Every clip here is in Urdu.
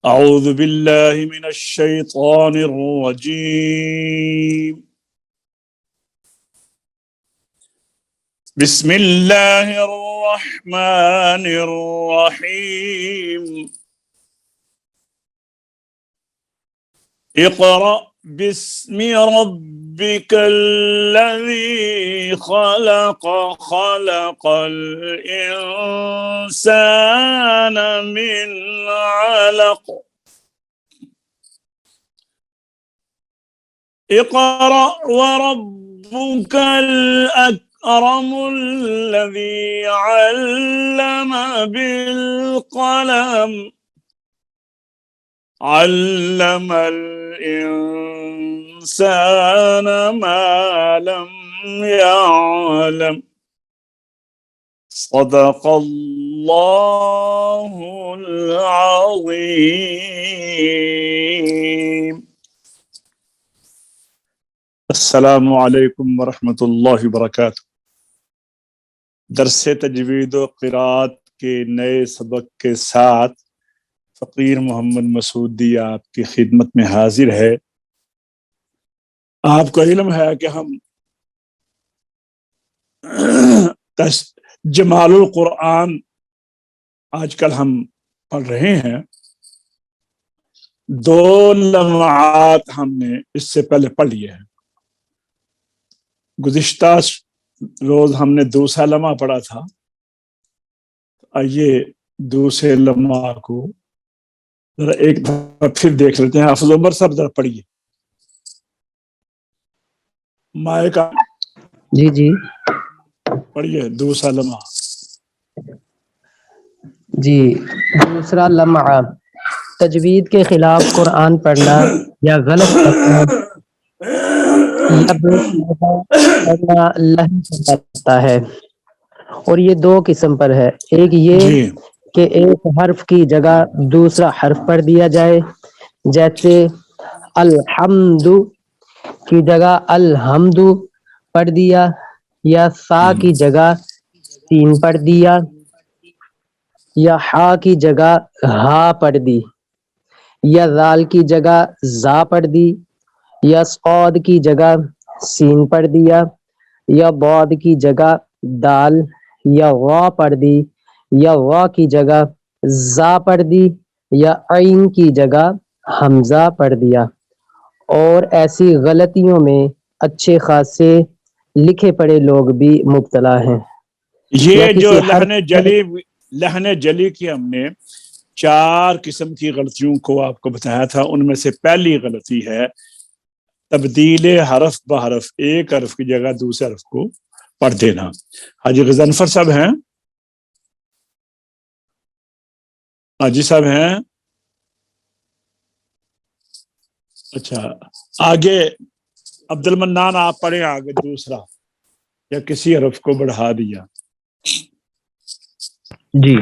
أعوذ بالله من الشيطان الرجيم. بسم الله الرحمن الرحيم. اقرأ باسم ربك الذي خلق خلق الإنسان من علق اقرأ وربك الأكرم الذي علم بالقلم علم الإنسان ما لم يعلم صدق الله العظيم. السلام علیکم ورحمۃ اللہ وبرکاتہ. درس تجوید و قرات کے نئے سبق کے ساتھ فقیر محمد مسعودی آپ کی خدمت میں حاضر ہے. آپ کو علم ہے کہ ہم جمال القرآن آج کل ہم پڑھ رہے ہیں. 2 لمحات ہم نے اس سے پہلے پڑھ لیے ہیں. گزشتہ روز ہم نے دوسرا لمحہ پڑھا تھا. آئیے دوسرے لمحہ کو ذرا ایک دفعہ پھر دیکھ لیتے ہیں. حافظ عمر صاحب ذرا پڑھیے. مائک جی پڑھیے دوسرا لمحہ. جی دوسرا لمحہ، تجوید کے خلاف قرآن پڑھنا یا غلط پڑھنا یا بے قاعدہ پڑھنا اللہ کرتا ہے. اور یہ 2 قسم پر ہے. ایک یہ جی کہ ایک حرف کی جگہ دوسرا حرف پڑھ دیا جائے، جیسے الحمد کی جگہ الحمد پڑھ دیا، یا سا کی جگہ سین پڑھ دیا، یا ہا کی جگہ ہا پڑھ دی، یا ذال کی جگہ زا پڑھ دی، یا صاد کی جگہ سین پڑھ دیا، یا بعد کی جگہ دال یا غا پڑھ دی، یا غا کی جگہ زا پڑھ دی، یا عین کی جگہ حمزہ پڑھ دیا. اور ایسی غلطیوں میں اچھے خاصے لکھے پڑھے لوگ بھی مبتلا ہیں. یہ یا جو کسی لہن جلی کی ہم نے 4 قسم کی غلطیوں کو آپ کو بتایا تھا. ان میں سے پہلی غلطی ہے تبدیل حرف بحرف، ایک حرف کی جگہ دوسرے حرف کو پڑھ دینا. حاجی غضنفر صاحب ہیں؟ حاجی صاحب ہیں؟ اچھا آگے عبد المنان آپ پڑھیں آگے دوسرا. یا کسی حرف کو بڑھا دیا. جی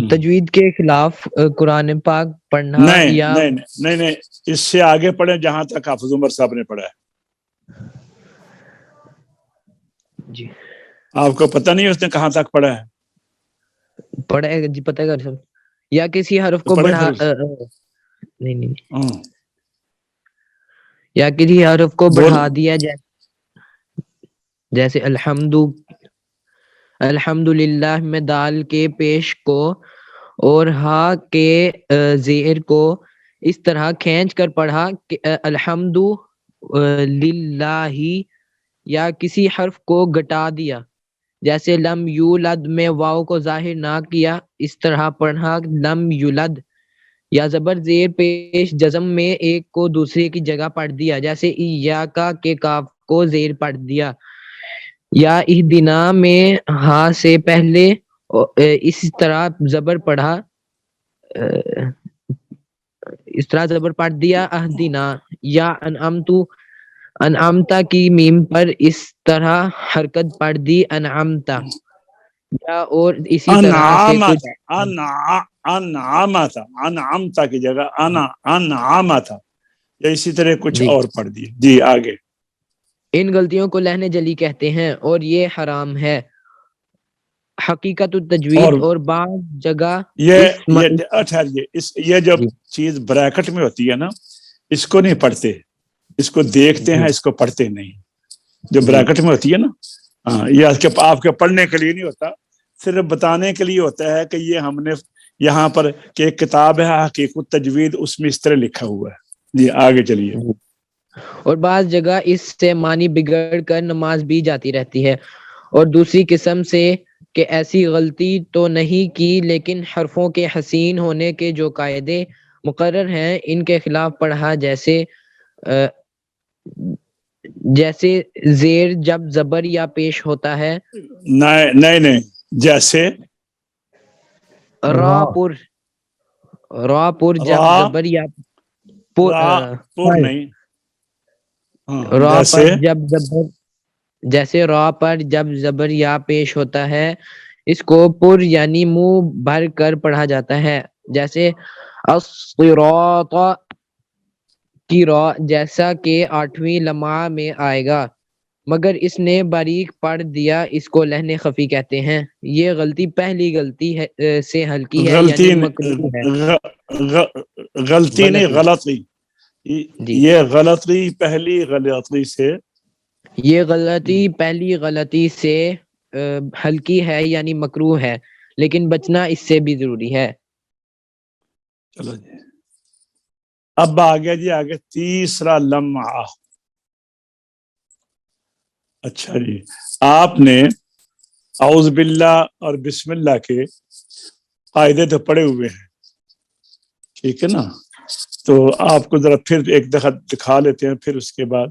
تجوید کے خلاف قرآن پاک پڑھنا یا نہیں اس سے آگے پڑھیں جہاں تک حافظ عمر صاحب نے پڑھا ہے. جی آپ کو پتہ نہیں اس نے کہاں تک پڑھا ہے؟ پڑھے جی پتہ ہے سب. یا کسی حرف کو بڑھا نہیں یا کسی حرف کو بڑھا دیا جیسے الحمدللہ میں دال کے پیش کو اور ہا کے زیر کو اس طرح کھینچ کر پڑھا کہ الحمد للہ، یا کسی حرف کو گٹا دیا جیسے لم یولد میں واو کو ظاہر نہ کیا، اس طرح پڑھا لم یولد. یا زبر زیر پیش جزم میں ایک کو دوسرے کی جگہ پڑھ دیا جیسے ایاکا کے کاف کو زیر پڑھ دیا. یا اہدنا میں ہا سے پہلے اس طرح زبر پڑھ دیا اہدنا. یا انعمتا کی میم پر اس طرح حرکت پڑھ دی انعمتا. یا اور اسی طرح سے کچھ انعمتا کی جگہ انعمتا، یا اسی طرح کچھ جی اور پڑھ دی. جی آگے. ان غلطیوں کو لہن جلی کہتے ہیں اور یہ حرام ہے. حقیقت التجوید اور بعض جگہ یہ اچھا یہ جب جی چیز بریکٹ میں ہوتی ہے نا اس کو نہیں پڑھتے، اس کو دیکھتے ہیں، اس کو پڑھتے نہیں. جو بریکٹ میں ہوتی ہے نا ہاں یہ آپ کے پڑھنے کے لیے نہیں ہوتا، صرف بتانے کے لیے ہوتا ہے کہ یہ ہم نے یہاں پر کہ ایک کتاب ہے حقیقت تجوید، اس میں اس طرح لکھا ہوا ہے. جی آگے چلیے. اور بعض جگہ اس سے معنی بگڑ کر نماز بھی جاتی رہتی ہے. اور دوسری قسم سے کہ ایسی غلطی تو نہیں کی لیکن حرفوں کے حسین ہونے کے جو قاعدے مقرر ہیں ان کے خلاف پڑھا، جیسے زیر جب زبر یا پیش ہوتا ہے. نہیں جیسے را پر جب را زبر یا را پور نہیں را پر جیسے جب زبر، جیسے را پر جب زبر یا پیش ہوتا ہے اس کو پر یعنی منہ بھر کر پڑھا جاتا ہے. جیسے الصراط کی را جیسا کہ 8ویں لمحہ میں آئے گا، مگر اس نے باریک پڑھ دیا، اس کو لہن خفی کہتے ہیں. یہ غلطی پہلی غلطی سے ہلکی ہے یعنی مکروہ ہے. غلطی نہیں غلطی، جی یہ غلطی پہلی غلطی سے، یہ غلطی پہلی غلطی سے ہلکی ہے یعنی مکروہ ہے، لیکن بچنا اس سے بھی ضروری ہے. چلو جی اب آگے جی آگے تیسرا لمحہ. اچھا جی آپ نے اعوذ باللہ اور بسم اللہ کے قاعدے تو پڑے ہوئے ہیں، ٹھیک ہے نا؟ تو آپ کو ذرا پھر ایک دفعہ دکھا لیتے ہیں، پھر اس کے بعد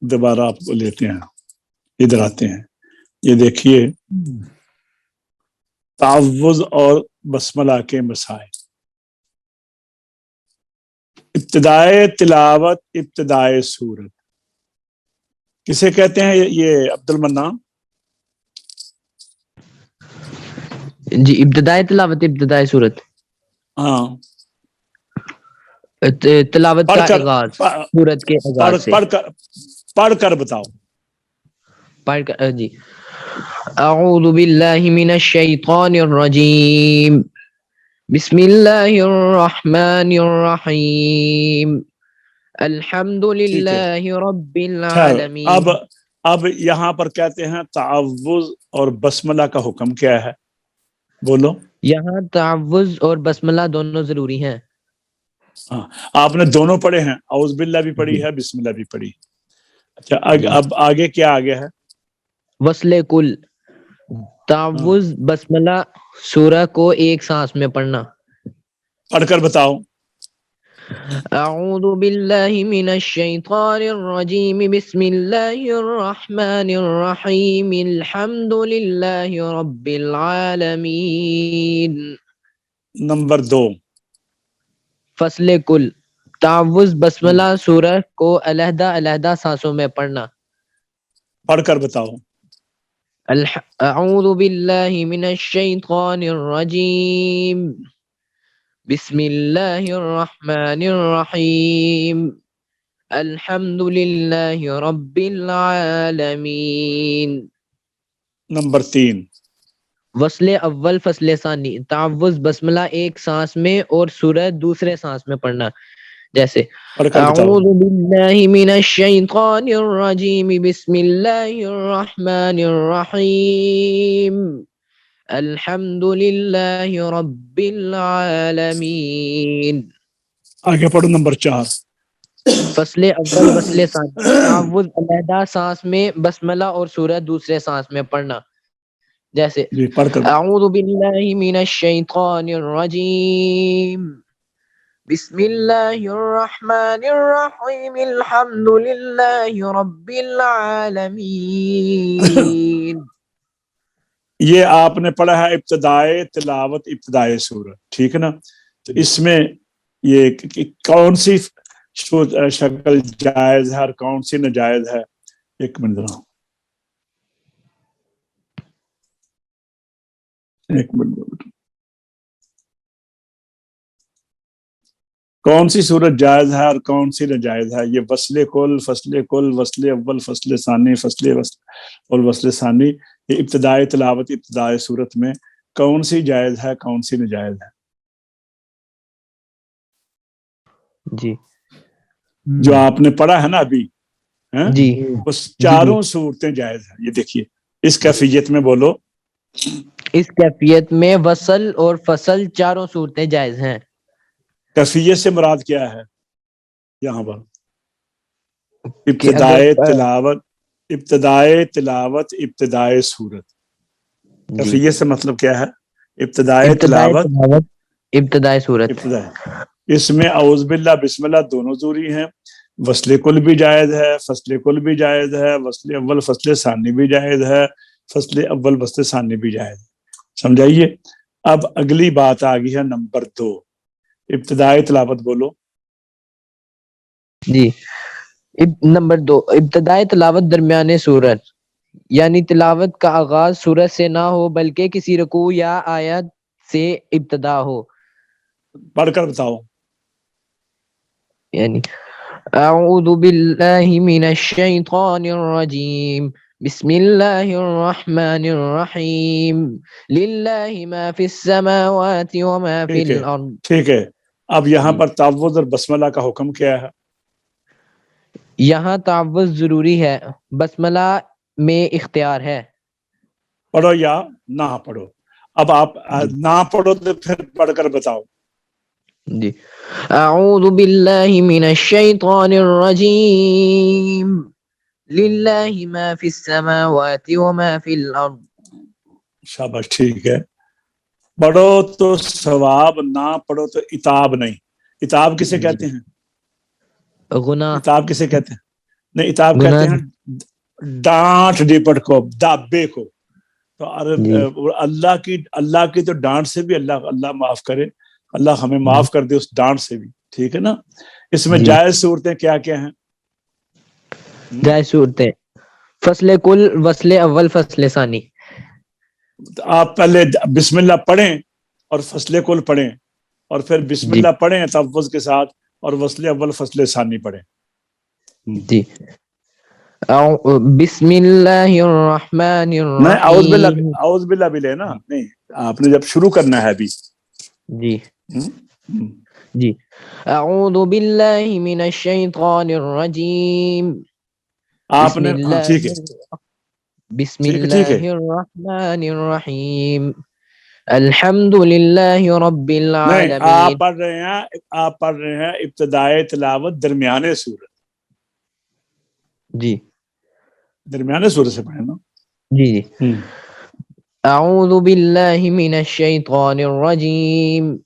دوبارہ آپ کو لیتے ہیں، ادھر آتے ہیں. یہ دیکھیے تعوذ اور بسملہ کے مسائل. ابتدائے تلاوت، ابتدائے سورت کسے کہتے ہیں؟ یہ عبد المنان. جی ابتدائے تلاوت، ابتدائے سورت، ہاں تلاوت کا آغاز سورت کے آغاز سے. پڑھ کر بتاؤ. پڑھ کر جی اعوذ باللہ من الشیطان الرجیم بسم اللہ الرحمن الرحیم الحمد ٹھیک ہے للہ رب العالمین. اب یہاں پر کہتے ہیں تعوذ اور بسملہ کا حکم کیا ہے؟ بولو. یہاں تعوذ اور بسملہ دونوں ضروری ہیں. ہاں آپ نے دونوں پڑھے ہیں، اعوذ باللہ بھی پڑھی ہے، بسم اللہ بھی پڑھی. اچھا اب آگے کیا آگے ہے؟ وصل کل، تعوذ بسملہ سورہ کو ایک سانس میں پڑھنا. پڑھ کر بتاؤ. اعوذ باللہ من الشیطان الرجیم بسم اللہ الرحمن الرحیم الحمد للہ رب العالمین. نمبر 2 فصل کل، تعوذ بسملہ سورہ کو علیحدہ علیحدہ سانسوں میں پڑھنا. پڑھ کر بتاؤ. اعوذ باللہ من الشیطان الرجیم بسم اللہ الرحمن الرحیم الحمد للہ رب العالمین. نمبر 3 وصل اول فصل ثانی، تعوذ بسملہ ایک سانس میں اور سورہ دوسرے سانس میں پڑھنا. جیسے اعوذ باللہ من الشیطان الرجیم بسم اللہ الرحمن الرحیم الحمد للہ رب العالمین. آگے پڑھو. نمبر 4 فصل اول وصل ثانی، تعوذ علیحدہ سانس میں، بسملہ اور سورہ دوسرے سانس میں پڑھنا. جیسے اعوذ باللہ من الشیطان الرجیم بسم اللہ الرحمن الرحیم الحمد للہ رب العالمین. یہ آپ نے پڑھا ہے ابتدائے تلاوت، ابتدائے سورت، ٹھیک ہے نا؟ تو اس میں یہ کون سی شکل جائز ہے اور کون سی ناجائز ہے؟ ایک منٹ ذرا، ایک منٹ. کون سی صورت جائز ہے اور کون سی ناجائز ہے؟ یہ وصل کل، فصل کل، وصل اول، فصل ثانی، فصل اور وصل ثانی، یہ ابتدائی تلاوت ابتدائی صورت میں کون سی جائز ہے کون سی ناجائز ہے؟ جی جو آپ نے پڑھا ہے نا ابھی جی اس چاروں صورتیں جائز ہیں. یہ دیکھیے اس کیفیت میں بولو. اس کیفیت میں وصل اور فصل چاروں صورتیں جائز ہیں. کیفیت سے مراد کیا ہے یہاں پر؟ کہ اگر ابتدائی تلاوت ابتدائی صورت. کیفیت سے مطلب کیا ہے؟ ابتدائی تلاوت ابتدائی صورت. ابتدائی. اس میں اعوذ باللہ بسم اللہ دونوں ضروری ہیں. وصل کل بھی جائز ہے, فصل کل بھی جائز ہے, وصل اول فصل ثانی بھی جائز ہے, فصل اول فصل ثانی بھی جائز ہے. سمجھائیے. اب اگلی بات آ گئی ہے نمبر 2. ابتدائی تلاوت بولو. جی نمبر 2 ابتدائی تلاوت درمیانے سورت, یعنی تلاوت کا آغاز سورت سے نہ ہو بلکہ کسی رکوع یا آیت سے ابتدا ہو. پڑھ کر بتاؤ. یعنی اعوذ باللہ من الشیطان الرجیم بسم اللہ الرحمن الرحیم للہ ما فی السماوات وما فی الارض. ٹھیک ہے. اب یہاں پر تعوذ اور بسملہ کا حکم کیا ہے؟ یہاں تعوذ ضروری ہے, بسملہ میں اختیار ہے. پڑھو یا نہ پڑھو. اب آپ نہ پڑھو تو پھر پڑھ کر بتاؤ. جی اعوذ باللہ من الشیطان الرجیم للہ ما فی السماوات وما فی الارض. شاباش, ٹھیک ہے. پڑھو تو ثواب, نہ پڑھو تو عتاب نہیں. عتاب کسے کہتے ہیں؟ گناہ. عتاب کسے کہتے ہیں؟ نہیں, عتاب گناہ. کہتے ہیں ڈانٹ ڈپٹ کو, دابے کو. تو اللہ کی تو ڈانٹ سے بھی اللہ معاف کرے, اللہ ہمیں معاف کر دے اس ڈانٹ سے بھی. ٹھیک ہے نا. اس میں جائز صورتیں کیا کیا ہیں؟ جائز صورتیں فصل کل, وصل اول, فصل ثانی. آپ پہلے بسم اللہ پڑھیں اور فصل کل پڑھیں, اور پھر بسم اللہ پڑھیں تفوض کے ساتھ اور وصل اول فصل ثانی پڑھیں. جی بسم اللہ الرحمن الرحیم. اعوذ باللہ بھی لے نا. نہیں, آپ نے جب شروع کرنا ہے ابھی. جی جی اعوذ باللہ من الشیطان الرجیم آپ نے ٹھیک ہے, بسم اللہ الرحمن الرحیم الحمد للہ رب العالمین. آپ پڑھ رہے ہیں ابتدائی تلاوت درمیانے سورت. جی درمیانے سورت سے پڑھیں نا. جی جی اعوذ باللہ من الشیطان الرجیم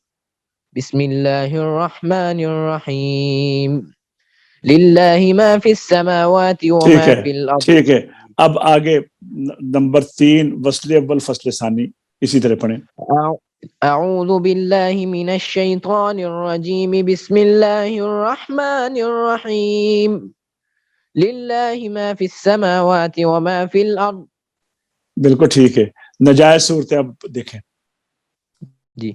بسم اللہ الرحمن الرحیم للہ ما فی السماوات وما فی الارض. ٹھیک ہے. اب آگے نمبر 3 وصل اول فصل ثانی اسی طرح پڑھیں. اعوذ باللہ من الشیطان الرجیم بسم اللہ الرحمن الرحیم للہ ما فی السماوات وما فی الارض. بالکل ٹھیک ہے. ناجائز صورتیں اب دیکھیں. جی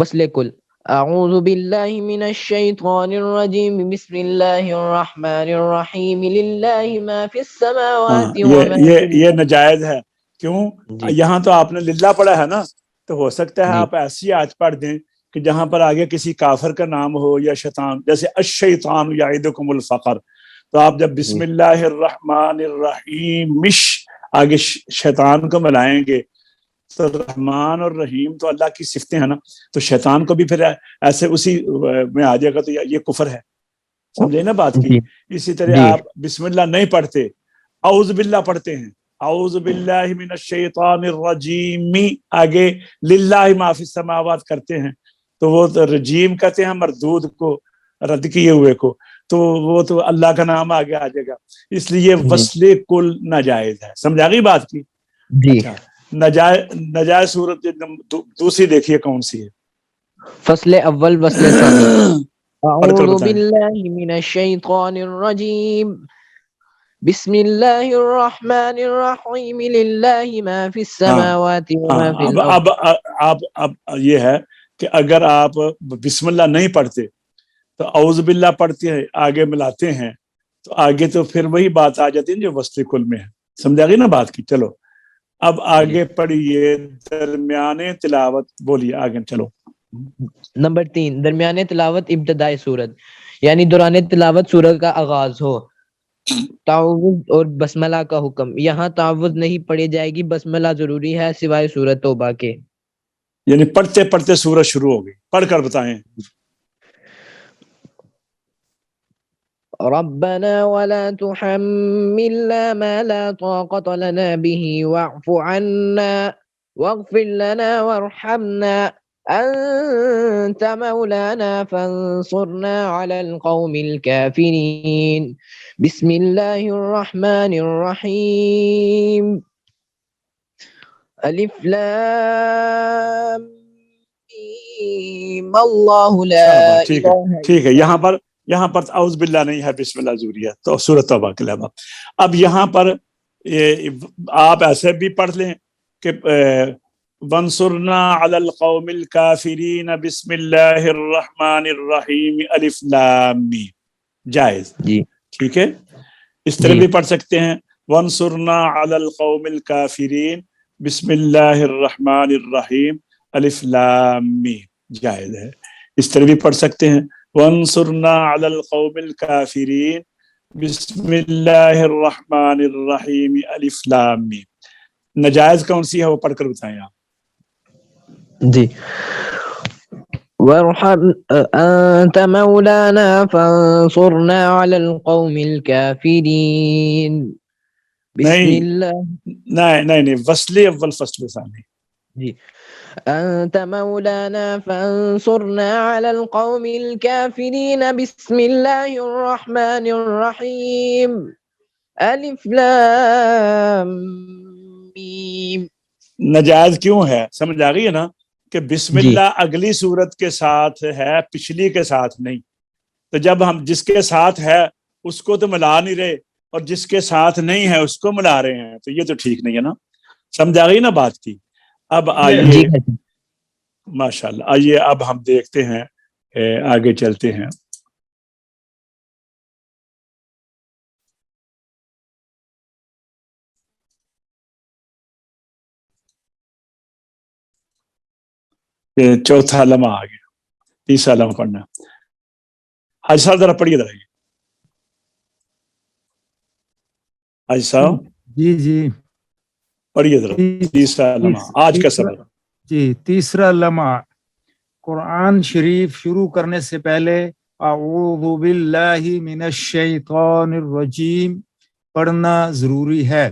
وصل کل اعوذ باللہ من الشیطان الرجیم بسم اللہ الرحمن الرحیم للہ ما فی السماوات وما فی الارض. یہ ناجائز ہے. کیوں؟ یہاں تو آپ نے للہ پڑھا ہے نا, تو ہو سکتا ہے آپ ایسی آیت پڑھ دیں کہ جہاں پر آگے کسی کافر کا نام ہو یا شیطان, جیسے الشیطان یعدکم الفقر, تو آپ جب بسم اللہ الرحمن الرحیم آگے شیطان کو ملائیں گے تو رحمان اور رحیم تو اللہ کی صفتیں ہیں نا, تو شیطان کو بھی پھر ایسے اسی میں آ جائے گا, تو یہ کفر ہے. سمجھے نا بات کی. اسی طرح آپ بسم اللہ نہیں پڑھتے, اعوذ باللہ پڑھتے ہیں, اعوذ باللہ من الشیطان الرجیم, آگے للہ ما فی السماوات کرتے ہیں, تو وہ تو رجیم کہتے ہیں مردود کو, رد کیے ہوئے کو, تو وہ تو اللہ کا نام آگے آ جائے گا. اس لیے وصل کل ناجائز ہے. سمجھا گئی بات کی؟ اچھا, ناجائز صورت دوسری دیکھیے کون سی ہے؟ فصل اول وصل ثانی. اعوذ باللہ من الشیطان الرجیم بسم اللہ الرحمن الرحیم للہ ما فی السماوات وما فی الارض. اب یہ ہے کہ اگر آپ بسم اللہ نہیں پڑھتے تو اعوذ باللہ پڑھتے ہیں, آگے ملاتے ہیں, تو آگے تو پھر وہی بات آ جاتی ہے جو وصل کل میں ہے. سمجھا گئی نا بات کی؟ چلو اب آگے پڑھیے درمیانے تلاوت، بولیے آگے چلو. نمبر 3، درمیانے تلاوت ابتدائی سورت، یعنی دوران تلاوت سورت کا آغاز ہو. تعوذ اور بسملہ کا حکم، یہاں تعوذ نہیں پڑھی جائے گی، بسملہ ضروری ہے سوائے سورت توبہ کے. یعنی پڑھتے پڑھتے سورت شروع ہو گئی. پڑھ کر بتائیں. ربنا ولا تحملنا ما لا طاقة لنا به واعف عنا واغفر لنا وارحمنا أنت مولانا فانصرنا على القوم الكافرين. بسم الله الرحمن الرحيم. ألف لام ميم الله لا ٹھیک ہے إله ٹھیک ہے. یہاں پر اعوذ باللہ نہیں ہے، بسم اللہ ضروری ہے، تو سورۃ توبہ کے علاوہ. اب یہاں پر آپ ایسے بھی پڑھ لیں کہ وانصرنا علی القوم الکافرین بسم اللہ الرحمن الرحیم الف لام میم، جائز. جی ٹھیک ہے. اس طرح بھی پڑھ سکتے ہیں وانصرنا علی القوم الکافرین بسم اللہ الرحمن الرحیم الف لام میم، جائز ہے. اس طرح بھی پڑھ سکتے ہیں وانصرنا علی القوم الکافرین بسم اللہ الرحمن الرحیم الف لام میم. نجائز کون سی ہے وہ پڑھ کر بتائیں آپ. جی. وارحم أنت مولانا فانصرنا على القوم الكافرين. بسم الله. نہیں وصلی اول فصل ثانی. جی. أنت مولانا فانصرنا على القوم الكافرين. بسم الله الرحمن الرحيم. ألف لام ميم. نجائز کیوں ہے سمجھ آ گئی ہے نا کہ بسم جی. اللہ اگلی صورت کے ساتھ ہے، پچھلی کے ساتھ نہیں. تو جب ہم جس کے ساتھ ہے اس کو تو ملا نہیں رہے اور جس کے ساتھ نہیں ہے اس کو ملا رہے ہیں، تو یہ تو ٹھیک نہیں ہے نا. سمجھ آ گئی نا بات کی؟ اب آئیے ماشاء اللہ، آئیے اب ہم دیکھتے ہیں، آگے چلتے ہیں. چوتھا لمحہ آ گیا، تیسرا لمحہ پڑھنا. حاجی صاحب ذرا پڑھیے ذرا. حاجی صاحب جی پڑھیے ذرا تیسرا لمحہ آج کا سبق. جی تیسرا لمحہ، قرآن شریف شروع کرنے سے پہلے اعوذ باللہ من الشیطان الرجیم پڑھنا ضروری ہے،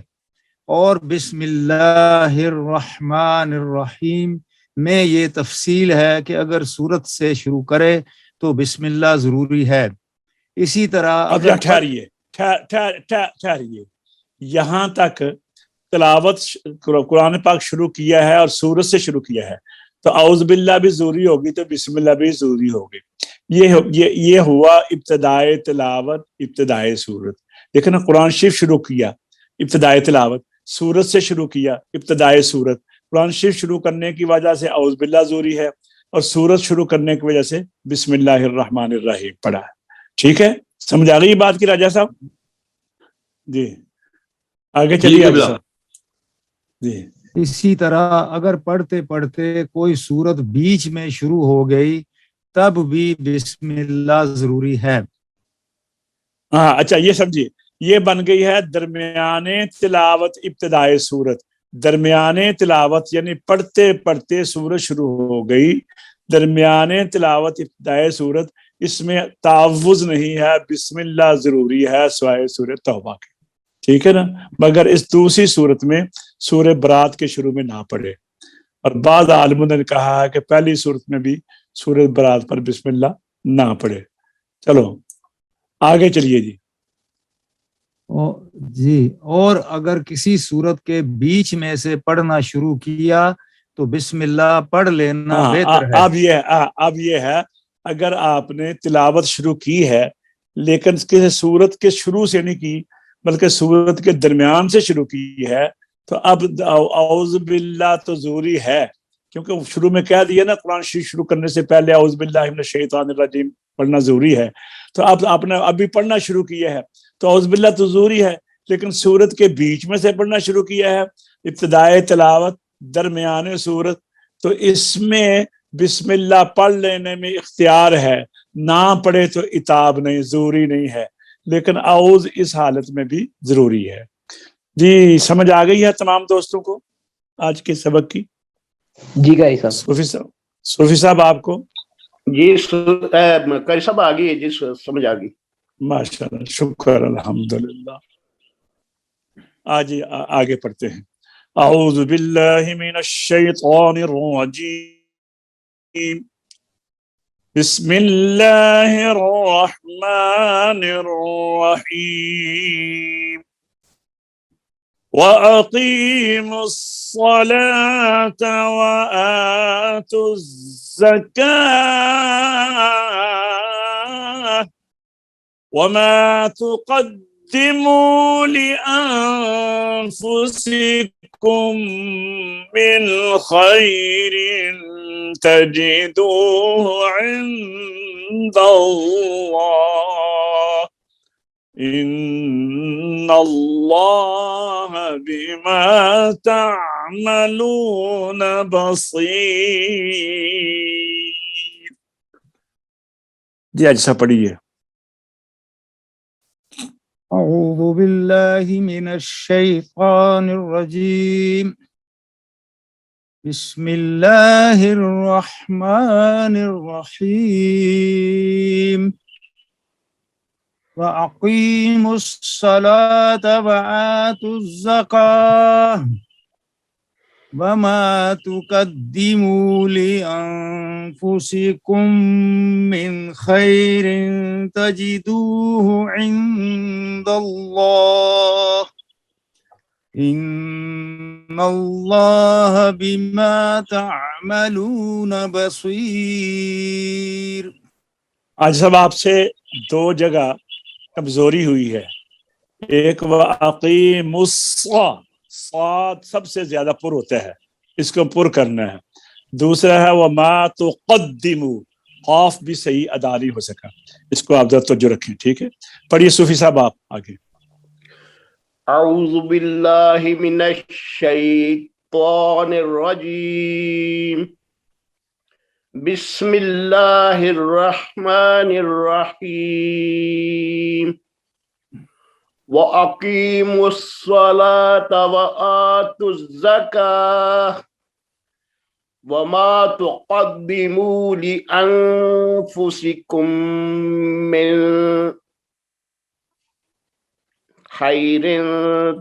اور بسم اللہ الرحمن الرحیم میں یہ تفصیل ہے کہ اگر سورت سے شروع کرے تو بسم اللہ ضروری ہے. اسی طرح اب ٹھہریے، یہاں تک تلاوت قرآن پاک شروع کیا ہے اور سورت سے شروع کیا ہے، تو اعوذ باللہ بھی ضروری ہوگی تو بسم اللہ بھی ضروری ہوگی. یہ ہوا ابتدائے تلاوت، ابتدائے سورت. دیکھیں نا، قرآن شریف شروع کیا ابتدائے تلاوت، سورت سے شروع کیا ابتدائے سورت. قرآن شریف شروع کرنے کی وجہ سے اعوذ باللہ ضروری ہے اور سورت شروع کرنے کی وجہ سے بسم اللہ الرحمن الرحیم پڑھا ہے. ٹھیک ہے، سمجھ آ گئی بات کی راجہ صاحب؟ جی آگے چلیے راجہ صاحب. جی اسی طرح اگر پڑھتے پڑھتے کوئی سورت بیچ میں شروع ہو گئی تب بھی بسم اللہ ضروری ہے. ہاں اچھا، یہ سمجھیے، یہ بن گئی ہے درمیانے تلاوت ابتدائے سورت. درمیانے تلاوت یعنی پڑھتے پڑھتے سورت شروع ہو گئی، درمیانے تلاوت ابتدائے سورت، اس میں تعوذ نہیں ہے، بسم اللہ ضروری ہے سوائے سورۃ توبہ کے. ٹھیک ہے نا؟ مگر اس دوسری صورت میں سورہ برات کے شروع میں نہ پڑھے، اور بعض عالموں نے کہا ہے کہ پہلی صورت میں بھی سورہ برات پر بسم اللہ نہ پڑھے. چلو آگے چلیے جی. جی، اور اگر کسی صورت کے بیچ میں سے پڑھنا شروع کیا تو بسم اللہ پڑھ لینا بہتر ہے. اب یہ ہے اگر آپ نے تلاوت شروع کی ہے لیکن کسی صورت کے شروع سے نہیں کی بلکہ صورت کے درمیان سے شروع کی ہے، تو اب اعوذ باللہ تو ضروری ہے، کیونکہ شروع میں کہہ دیا نا قرآن شریف شروع کرنے سے پہلے اعوذ باللہ من الشیطان الرجیم پڑھنا ضروری ہے. تو اب آپ نے ابھی پڑھنا شروع کیا ہے تو اعوذ باللہ تو ضروری ہے، لیکن سورت کے بیچ میں سے پڑھنا شروع کیا ہے، ابتدائے تلاوت، درمیان سورت، تو اس میں بسم اللہ پڑھ لینے میں اختیار ہے، نہ پڑھے تو عتاب نہیں، ضروری نہیں ہے، لیکن اعوذ اس حالت میں بھی ضروری ہے۔ جی سمجھ آ گئی ہے تمام دوستوں کو آج کے سبق کی؟ جی قاری صاحب۔ صوفی صاحب آپ کو؟ جی قاری صاحب آ گئی ہے، جی سمجھ آ گئی۔ ماشاء اللہ، شکر، الحمدللہ۔ آج آگے پڑھتے ہیں۔ اعوذ باللہ من الشیطان الرجیم، بسم اللہ الرحمن الرحیم، وَأَقِيمُوا الصَّلَاةَ وَآتُوا الزَّكَاةَ وَمَا تُقَدِّمُوا لِأَنفُسِكُم مِّنْ خَيْرٍ تَجِدُوهُ عِندَ اللَّهِ إِنَّ اللَّهَ بِمَا تَعْمَلُونَ بَصِيرٌ۔ جی اچھا پڑھیے۔ أعوذ بالله من الشيطان الرجيم، بسم الله الرحمن الرحيم، وأقيموا الصلاة وآتوا الزكاة وما تقدموا لأنفسكم من خير تجدوه عند الله إن الله بما تعملون بصير۔ آج سب آپ سے دو جگہ کمزوری ہوئی ہے، ایک وَأَقِيمُوا الصَّلاۃ، صاد سب سے زیادہ پر ہوتا ہے، اس کو پر کرنا ہے۔ دوسرا ہے وَمَا تُقَدِّمُوا، قاف بھی صحیح ادا نہیں ہو سکا، اس کو آپ ذرا توجہ رکھیں، ٹھیک ہے؟ پڑھیے صوفی صاحب آپ آگے۔ اعوذ باللہ من الشیطان الرجیم، بسم اللہ الرحمن الرحیم، وَأَقِيمُوا الصَّلَاةَ وَآتُوا الزَّكَاةَ وَمَا تُقَدِّمُوا لِأَنفُسِكُم مِّن خَيْرٍ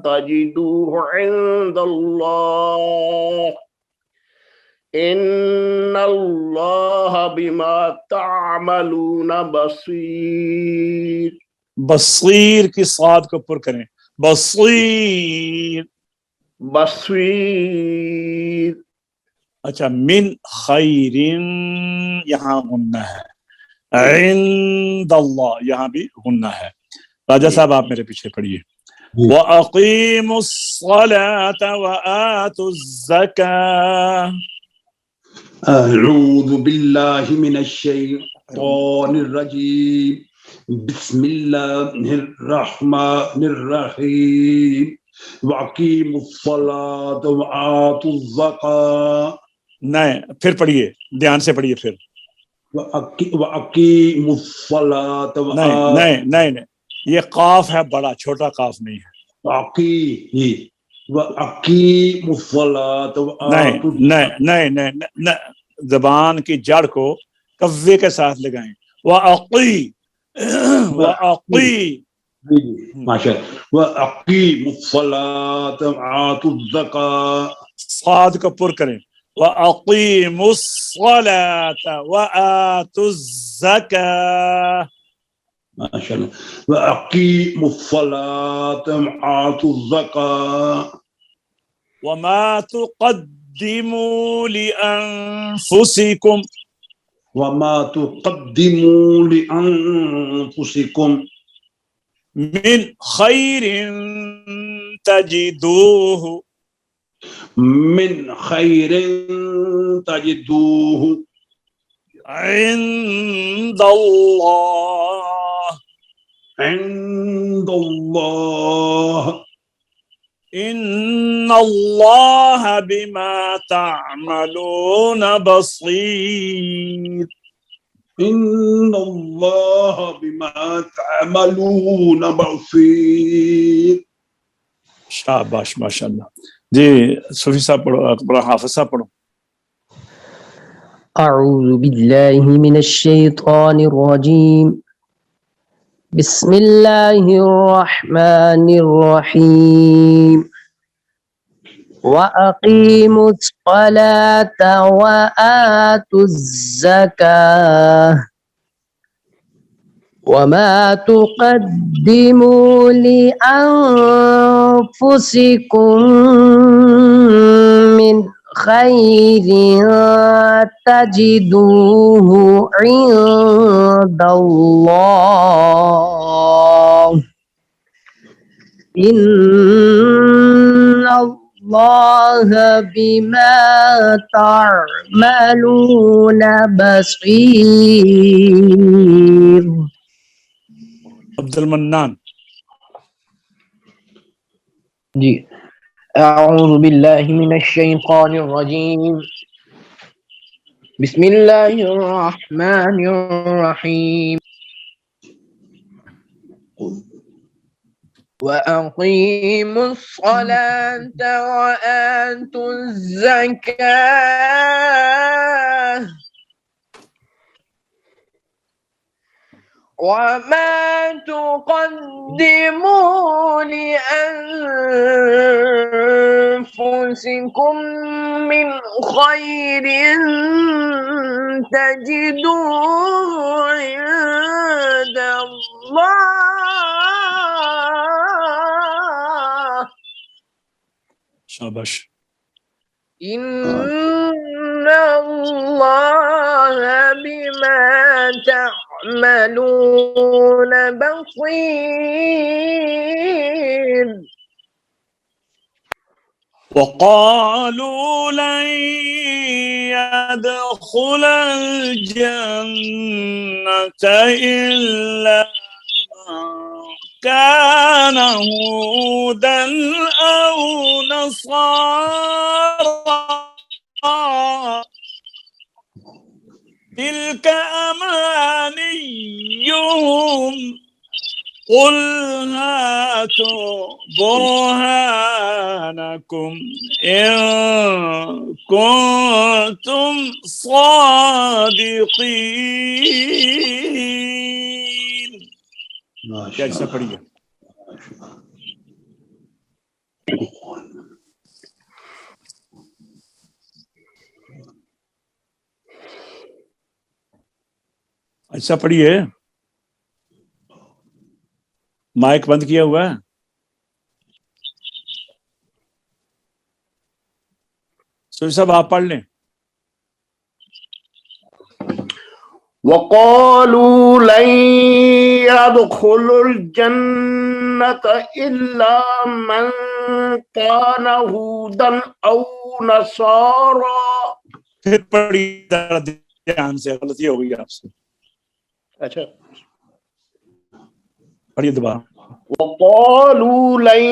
تَجِدُوهُ عِندَ اللَّهِ إِنَّ اللَّهَ بِمَا تَعْمَلُونَ بَصِيرٌ۔ بصیر کی صاد کو پر کریں، بصیر۔ بصیر۔ اچھا، من خیرن یہاں غنہ ہے، عند اللہ یہاں بھی غنہ ہے۔ راجہ صاحب آپ میرے پیچھے پڑھیے۔ وَأَقِيمُوا الصَّلَاةَ وَآتُوا الزَّكَاةَ۔ أعوذ بالله من الشيطان الرجيم، بسم الله الرحمن الرحيم، وأقيموا الصلاة وآتوا الزكاة۔ نہیں، پھر پڑھیے، دھیان سے پڑھیے پھر۔ وأقيموا الصلاة نہیں، یہ قاف ہے بڑا، چھوٹا قاف نہیں ہے۔ وأقيموا الصلاة وآتوا نہیں، زبان کی جڑ کو قوے کے ساتھ لگائیں۔ وأقيموا الصلاة وآتوا الزكاة، صاد کو پر کریں، وَأَقِيمُوا الصَّلَاةَ وَآتُوا الزَّكَاةَ۔ ماشاء اللہ، وأقيموا الصلاة وآتوا الزكاة وَمَا تُقَدِّمُوا لِأَنفُسِكُمْ وما تقدموا لأنفسكم من خير تجدوه عند الله عند الله اللہ بما تعملون بصیر. ان اللہ بما تعملون بصیر. شاباش ماشاء اللہ. جی صوفی صاحب پڑھو, اکبر حافظ صاحب پڑھو. أعوذ بالله من الشيطان الرجيم. بسم الله الرحمن الرحيم. وأقيموا الصلاة وآتوا الزكاة وما تقدموا لأنفسكم من خير تجدوه عند الله إن الله بما تعملون بصير. عبد المنان. جی اعوذ باللہ من الشیطان الرجیم بسم اللہ الرحمن الرحیم وَأَقِيمُوا الصَّلَاةَ وَآتُوا الزَّكَاةَ وَمَا تُقَدِّمُوا لِأَنفُسِكُم مِّنْ خَيْرٍ تَجِدُوهُ عِندَ اللَّهِ شاباش. إِنَّ اللَّهَ بِمَا تعملون بصير. وقالوا لن يدخل الجنة إلا من كان هودا أو نصارى تلك أمانيهم قل هاتوا برهانكم إن كنتم صادقين. کیسا پڑھیے؟ اچھا پڑھیے. مائک بند کیا ہوا ہے. سوری صاحب آپ پڑھ لیں. وقالوا لن يدخل الجنة إلا من كان هودا أو نصارى. پھر پڑھی دھیان سے, غلطی ہو گئی آپ سے. اچھا پڑھیے دوبارہ. وقالوا لن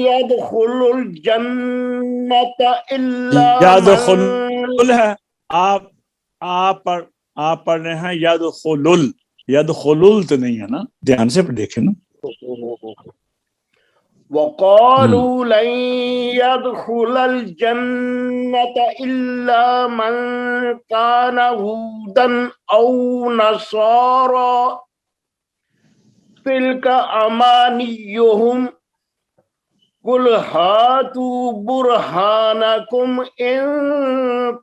يدخل الجنة إلا یدخل ہے, آپ پڑھ رہے ہیں یدخل. یدخل تو نہیں ہے نا, دھیان سے دیکھیں نا. وقالوا لن يدخل الجنة إلا من كان هودا أو نصارى تلك أمانيهم قل هاتوا برهانكم إن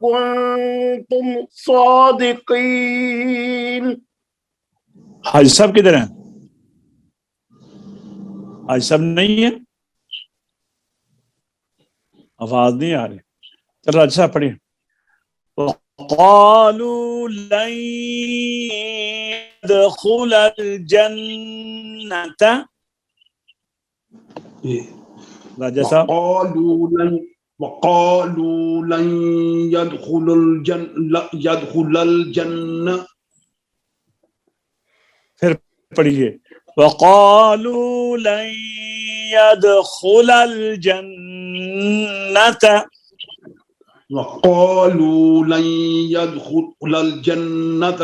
كنتم صادقين. حاجی صاحب کدھر ہیں؟ حاجی صاحب نہیں ہے, آواز نہیں آ رہی. چلو اچھا پڑھیے. وقالوا لن يدخل الجنة. راجہ صاحب. وقالوا لن يدخل الجنة. پھر پڑھیے. وقالوا لن يدخل الجنة وقالوا لن يدخل الجنة.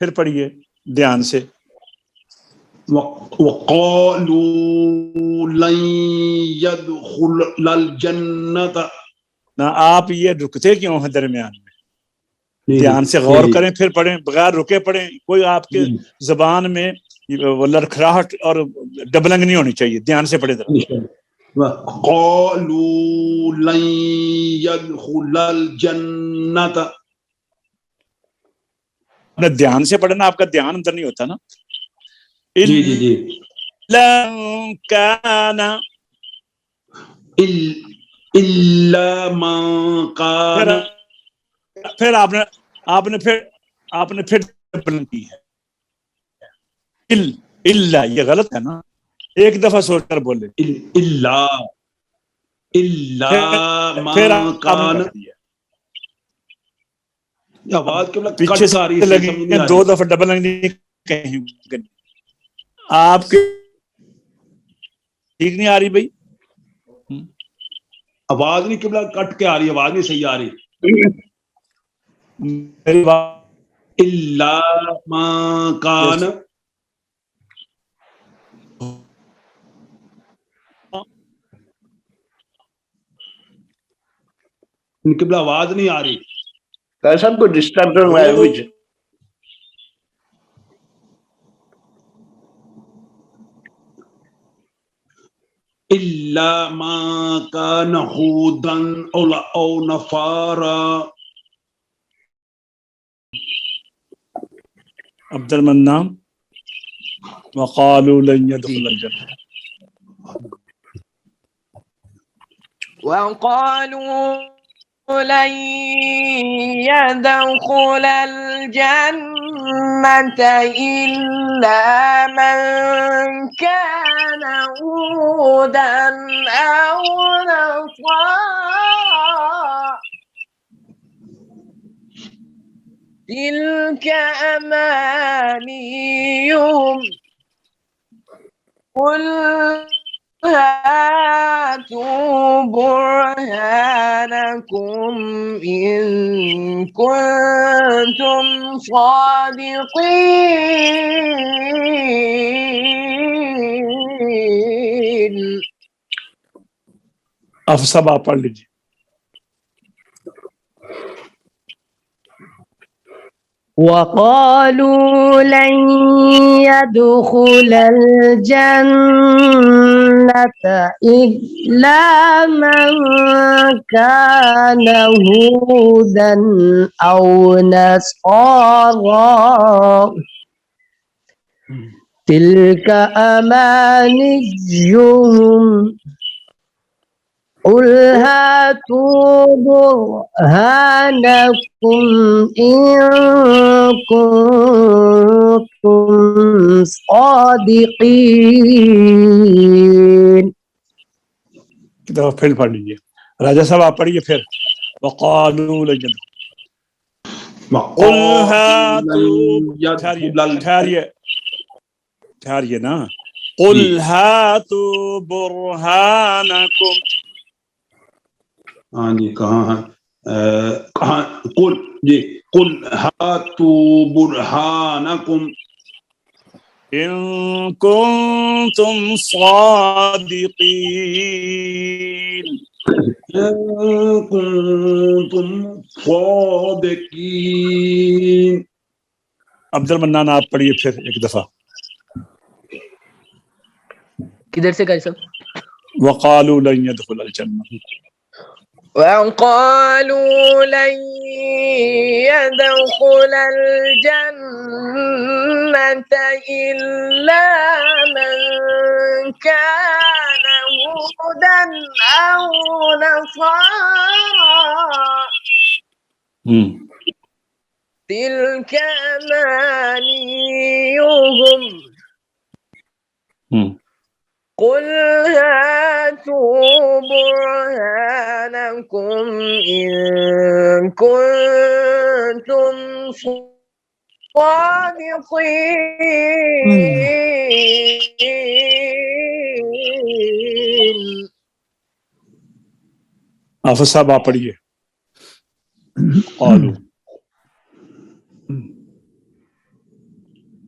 پھر پڑھیے دھیان سے. وقالوا لن يدخل الجنة. نہ آپ یہ رکتے کیوں ہیں درمیان میں؟ دھیان سے غور کریں پھر پڑھیں، بغیر رکے پڑھیں. کوئی آپ کے زبان میں وہ لڑکھڑاہٹ اور ڈبلنگ نہیں ہونی چاہیے. دھیان سے پڑھیں ذرا. وقالوا لن يدخل الجنة. اپنے دھیان سے پڑھنا، آپ کا دھیان اندر نہیں ہوتا نا. جی جی جی. لن كان إلا من كان. پھر آپ نے پھر ڈبلنگ کی ہے. الا یہ غلط ہے نا، ایک دفعہ سوچ کر بولے. إلا پھر من كان. آواز کے کٹ پیچھے آ رہی سے ہے، لگی سمجھ نہیں آ دو رہی. دفعہ ڈبلنگ نہیں کہیں آپ کے ٹھیک نہیں آ رہی بھائی. آواز نہیں قبلہ کٹ کے آ رہی، آواز نہیں صحیح آ رہی. میری بات إلا من كان. قبلہ آواز نہیں آ رہی. سب کو ڈسٹربنس لینگویج. إلا ما كان هودا أو نصارى. عبد المنان وقالوا لن يدخل الجنة. وقالوا لن يدخل الجنة إلا من كان هودا أو نصارى تلك أمانيهم قل هاتوا برهانكم إن كنتم صادقين. اب سب آپ پڑھ لیجیے. وقالوا لن يدخل الجنة إلا من كان هودا أو نصارى تلك أمانيهم قل هاتوا برهانكم إن كنتم صادقين. پھر پڑھ لیجیے. راجہ صاحب آپ پڑھیے پھر. وقالوا لن يدخل. قل هاتوا ٹھہریے نا. قل هاتوا برهانكم. ہاں جی کہاں ہے؟ کہاں؟ قل جی قل هاتوا برهانكم إن كنتم صادقين. إن كنتم صادقين. عبد المنان آپ پڑھیے پھر ایک دفعہ. کدھر سے کر سب؟ وقالوا لن يدخل الجنة. وقالوا لن يدخل الجنة إلا من كان هودا أو نصارى تلك أمانيهم قل هاتوا برهانكم إن كنتم الصادقين. حافظ صاحب آپ پڑھیے. قالوا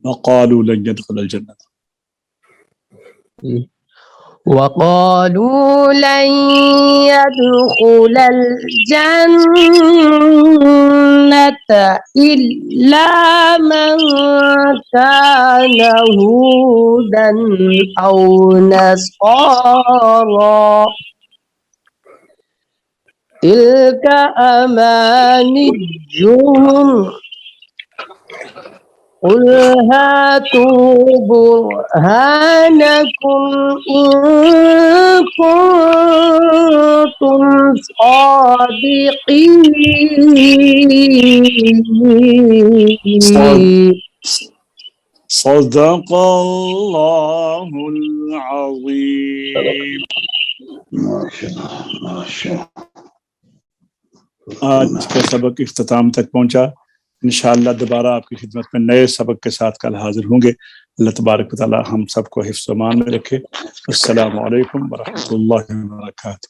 وقالوا لن يدخل الجنة. وقالوا لن يدخل الجنة إلا من كان هودا أو نصارى تلك أمانيهم قل هاتوا برهانكم إن كنتم صادقين. صدق الله العظيم. آج کا سبق اختتام تک پہنچا. انشاءاللہ دوبارہ آپ کی خدمت میں نئے سبق کے ساتھ کل حاضر ہوں گے. اللہ تبارک و تعالی ہم سب کو حفظ و امان میں رکھے. السلام علیکم ورحمۃ اللہ وبرکاتہ.